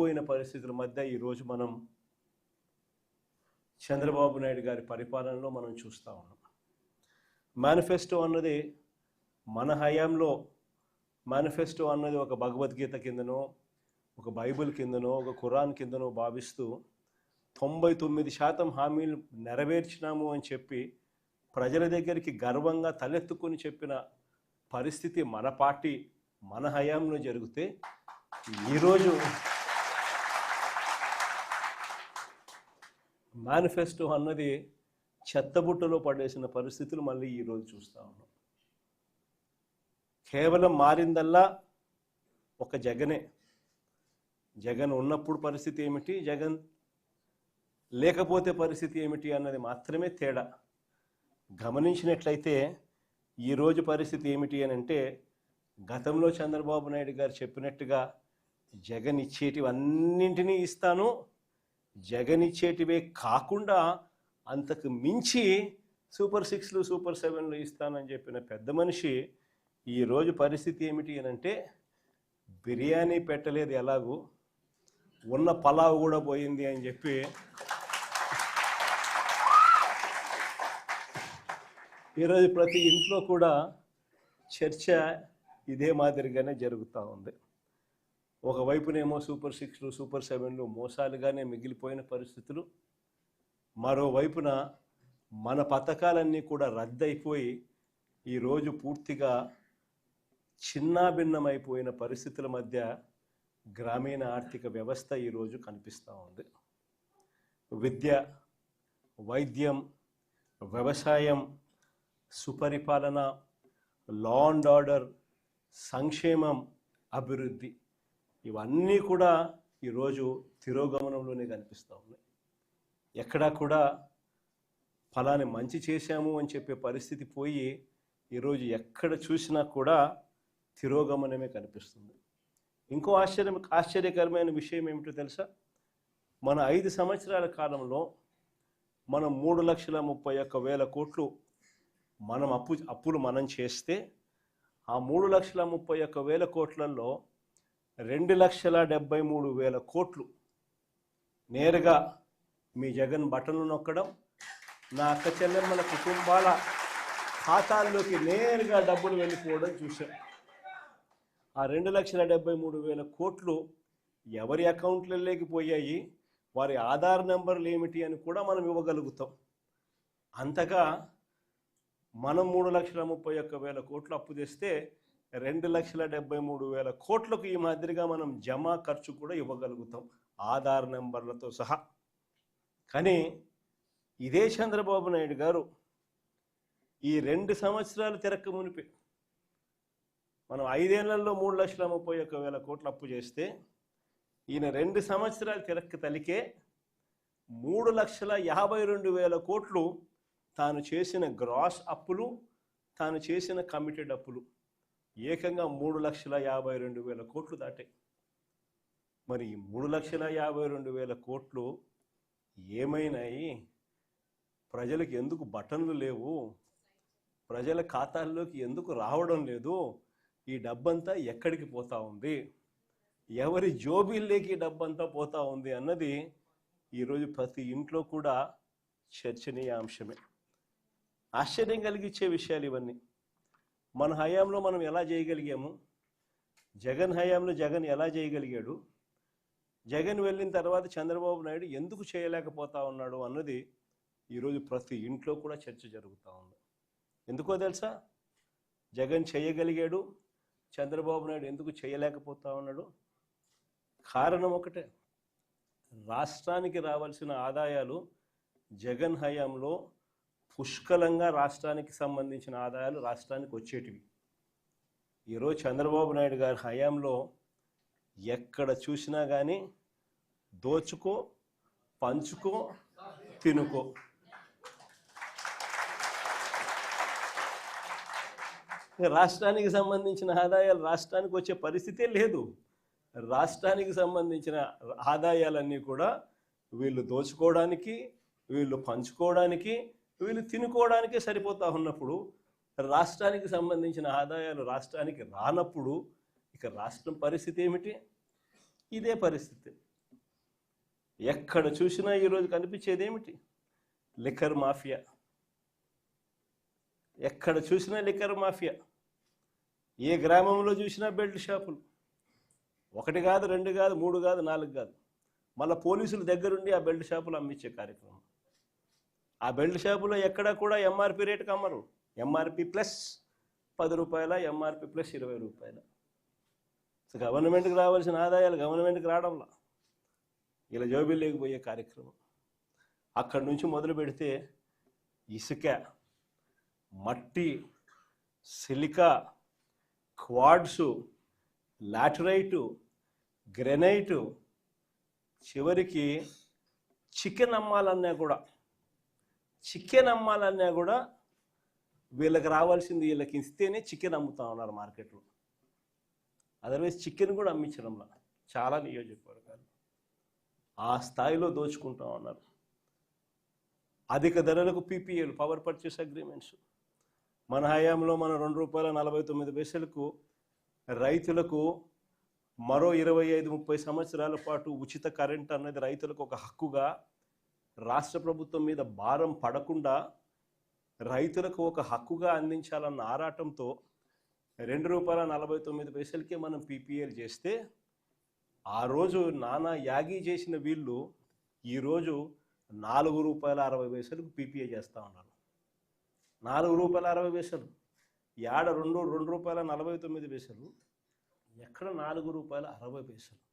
మిగిలిపోయిన పరిస్థితుల మధ్య ఈరోజు మనం చంద్రబాబు నాయుడు గారి పరిపాలనలో మనం చూస్తూ ఉన్నాం. మేనిఫెస్టో అన్నది మన హయాంలో మేనిఫెస్టో అన్నది ఒక భగవద్గీత కిందనో, ఒక బైబిల్ కిందనో, ఒక ఖురాన్ కిందనో భావిస్తూ 99% హామీలు నెరవేర్చినాము అని చెప్పి ప్రజల దగ్గరికి గర్వంగా తలెత్తుకొని చెప్పిన పరిస్థితి మన పార్టీ మన హయాంలో జరిగితే, ఈరోజు మేనిఫెస్టో అన్నది చెత్తబుట్టలో పడేసిన పరిస్థితులు మళ్ళీ ఈరోజు చూస్తూ ఉన్నాం. కేవలం మారిందల్లా ఒక జగనే. జగన్ ఉన్నప్పుడు పరిస్థితి ఏమిటి, జగన్ లేకపోతే పరిస్థితి ఏమిటి అన్నది మాత్రమే తేడా. గమనించినట్లయితే ఈరోజు పరిస్థితి ఏమిటి అని అంటే, గతంలో చంద్రబాబు నాయుడు గారు చెప్పినట్టుగా జగన్ ఇచ్చేటివన్నింటినీ ఇస్తాను, జగన్ ఇచ్చేటివే కాకుండా అంతకు మించి సూపర్ 6లు సూపర్ 7లు ఇస్తానని చెప్పిన పెద్ద మనిషి ఈరోజు పరిస్థితి ఏమిటి అని అంటే, బిర్యానీ పెట్టలేదు, ఎలాగూ ఉన్న పలావ్ కూడా పోయింది అని చెప్పి ఈరోజు ప్రతి ఇంట్లో కూడా చర్చ ఇదే మాదిరిగానే జరుగుతూ ఉంది. ఒకవైపునేమో సూపర్ 6లు సూపర్ 7లు మోసాలుగానే మిగిలిపోయిన పరిస్థితులు, మరోవైపున మన పథకాలన్నీ కూడా రద్దయిపోయి ఈరోజు పూర్తిగా చిన్నాభిన్నమైపోయిన పరిస్థితుల మధ్య గ్రామీణ ఆర్థిక వ్యవస్థ ఈరోజు కనిపిస్తూ ఉంది. విద్య, వైద్యం, వ్యవసాయం, సుపరిపాలన, లా అండ్ ఆర్డర్, సంక్షేమం, అభివృద్ధి ఇవన్నీ కూడా ఈరోజు తిరోగమనంలోనే కనిపిస్తూ ఉన్నాయి. ఎక్కడా కూడా ఫలాని మంచి చేశాము అని చెప్పే పరిస్థితి పోయి ఈరోజు ఎక్కడ చూసినా కూడా తిరోగమనమే కనిపిస్తుంది. ఇంకో ఆశ్చర్యకరమైన విషయం ఏమిటో తెలుసా? మన 5 సంవత్సరాల కాలంలో మనం 3,31,000 కోట్లు మనం అప్పులు మనం చేస్తే, ఆ 3,31,000 కోట్లలో 2,73,000 కోట్లు నేరుగా మీ జగన్ బటన్లు నొక్కడం, నా అక్క చెల్లెమ్మల కుటుంబాల ఖాతాల్లోకి నేరుగా డబ్బులు వెళ్ళిపోవడం చూశాం. ఆ 2,73,000 కోట్లు ఎవరి అకౌంట్లలోకి పోయాయి, వారి ఆధార్ నెంబర్లు ఏమిటి అని కూడా మనం ఇవ్వగలుగుతాం. అంతగా మనం 3,31,000 కోట్లు అప్పు తెస్తే 2,73,000 కోట్లకు ఈ మాదిరిగా మనం జమా ఖర్చు కూడా ఇవ్వగలుగుతాం, ఆధార్ నెంబర్లతో సహా. కానీ ఇదే చంద్రబాబు నాయుడు గారు ఈ 2 సంవత్సరాలు తిరక్క మునిపి మనం 5 ఏళ్లలో 3,31,000 కోట్లు అప్పు చేస్తే, ఈయన 2 సంవత్సరాలు తిరక్క తలికే 3,52,000 కోట్లు తాను చేసిన గ్రాస్ అప్పులు, తాను చేసిన కమిటెడ్ అప్పులు ఏకంగా 3,52,000 కోట్లు దాటాయి. మరి ఈ 3,52,000 కోట్లు ఏమైనాయి? ప్రజలకు ఎందుకు బటన్లు లేవు? ప్రజల ఖాతాల్లోకి ఎందుకు రావడం లేదు? ఈ డబ్బంతా ఎక్కడికి పోతా ఉంది? ఎవరి జోబీల్లోకి ఈ డబ్బంతా పోతా ఉంది అన్నది ఈరోజు ప్రతి ఇంట్లో కూడా చర్చనీయాంశమే. ఆశ్చర్యం కలిగించే విషయాలు ఇవన్నీ. మన హయాంలో మనం ఎలా చేయగలిగాము? జగన్ హయాంలో జగన్ ఎలా చేయగలిగాడు? జగన్ వెళ్ళిన తర్వాత చంద్రబాబు నాయుడు ఎందుకు చేయలేకపోతా ఉన్నాడు అన్నది ఈరోజు ప్రతి ఇంట్లో కూడా చర్చ జరుగుతూ ఉంది. ఎందుకో తెలుసా? జగన్ చేయగలిగాడు, చంద్రబాబు నాయుడు ఎందుకు చేయలేకపోతా ఉన్నాడు? కారణం ఒకటే, రాష్ట్రానికి రావాల్సిన ఆదాయాలు జగన్ హయాంలో పుష్కలంగా రాష్ట్రానికి సంబంధించిన ఆదాయాలు రాష్ట్రానికి వచ్చేటివి. ఈరోజు చంద్రబాబు నాయుడు గారి హయాంలో ఎక్కడ చూసినా కానీ దోచుకో, పంచుకో, తినుకో. రాష్ట్రానికి సంబంధించిన ఆదాయాలు రాష్ట్రానికి వచ్చే పరిస్థితే లేదు. రాష్ట్రానికి సంబంధించిన ఆదాయాలన్నీ కూడా వీళ్ళు దోచుకోవడానికి, వీళ్ళు పంచుకోవడానికి, వీళ్ళు తినుకోవడానికే సరిపోతా ఉన్నప్పుడు, రాష్ట్రానికి సంబంధించిన ఆదాయాలు రాష్ట్రానికి రానప్పుడు ఇక రాష్ట్రం పరిస్థితి ఏమిటి? ఇదే పరిస్థితి. ఎక్కడ చూసినా ఈరోజు కనిపించేది ఏమిటి? Liquor mafia. ఎక్కడ చూసినా లిక్కర్ మాఫియా. ఏ గ్రామంలో చూసినా బెల్ట్ షాపులు. 1 కాదు, 2 కాదు, 3 కాదు, 4 కాదు. మళ్ళీ పోలీసుల దగ్గరుండి ఆ బెల్ట్ షాపులు అమ్మించే కార్యక్రమం. ఆ బెల్ట్ షాపులో ఎక్కడా కూడా ఎంఆర్పి రేటుకి అమ్మరు. ఎంఆర్పి ప్లస్ 10 రూపాయల, ఎంఆర్పి ప్లస్ 20 రూపాయల. గవర్నమెంట్కి రావాల్సిన ఆదాయాలు గవర్నమెంట్కి రావడంలా, ఇలా జోబీల్లోకి పోయే కార్యక్రమం. అక్కడి నుంచి మొదలు పెడితే ఇసుక, మట్టి, సిలికా, క్వాడ్సు, లాటరైటు, గ్రెనైటు, చివరికి చికెన్ అమ్మాలన్నా కూడా వీళ్ళకి రావాల్సింది వీళ్ళకి ఇస్తేనే చికెన్ అమ్ముతా ఉన్నారు మార్కెట్లో. అదర్వైజ్ చికెన్ కూడా అమ్మించడంలా చాలా నియోజకవర్గాలు ఆ స్థాయిలో దోచుకుంటా ఉన్నారు. అధిక ధరలకు పీపీఏలు, పవర్ పర్చేస్ అగ్రిమెంట్స్. మన హయాంలో మనం ₹2.49 రైతులకు మరో 25-30 సంవత్సరాల పాటు ఉచిత కరెంట్ అన్నది రైతులకు ఒక హక్కుగా, రాష్ట్ర ప్రభుత్వం మీద భారం పడకుండా రైతులకు ఒక హక్కుగా అందించాలన్న ఆరాటంతో ₹2.49 మనం పీపీఏలు చేస్తే, ఆ రోజు నానా యాగి చేసిన వీళ్ళు ఈరోజు ₹4.60 పీపీఏ చేస్తూ ఉన్నారు. ₹4.60. ఏడ ₹2.49, ఎక్కడ ₹4.60.